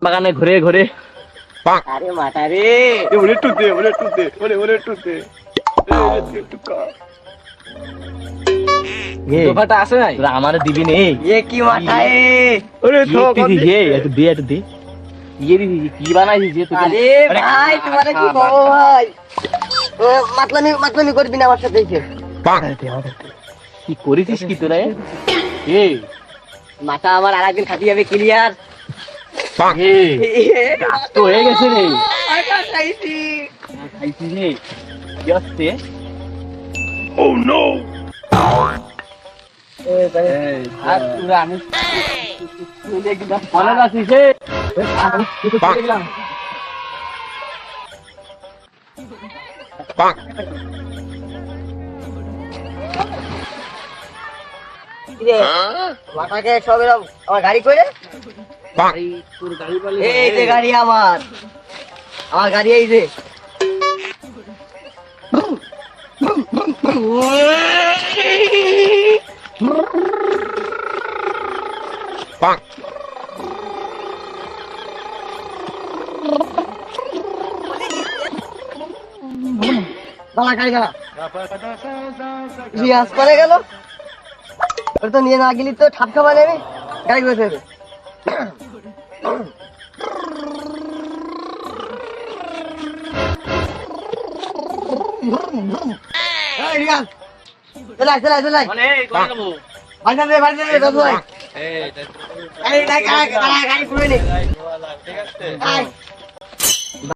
বাগানে ঘুরে ঘুরে আরে মাথা রে ওরে টুতে ওরে টুতে ওরে টুতে দোকাটা আছে নাই আমার দিবি নে এ কি মাথা এ ওরে তো একটু দে ইয়ে দিদি কি বানাইছিস যে তুই আরে ভাই তোমার কি খবর ভাই মাতলামি করবি না আমার সাথে এসে কি করেছিস কি তোরা এ মাথা আমার আরেকদিন খাতি যাবে ক্লিয়ার তো হয়ে গেছে রে খাইছি খাইছিস রে কি আসছে Oh no! আর তোরা আমি মনে রাখিস রে মাথাকে সব এরকম আমার গাড়ি করে তোর গাড়ি বলে এই যে গাড়ি আমার গাড়ি এই যে দাঁড়া গাড়ি দাঁড়া রিয়াজ করে গেল ওটা তো নিয়ে না গেলি তো ঠাপ খাওয়া নেবে গাড়ি বসে যাবে রিয়াজ চলে আয় চলে আয় চলে আয় মানে কোন যাবো বাড়িতে দে দাদু ভাই গাড়ি পুরো নে ঠিক আছে আয়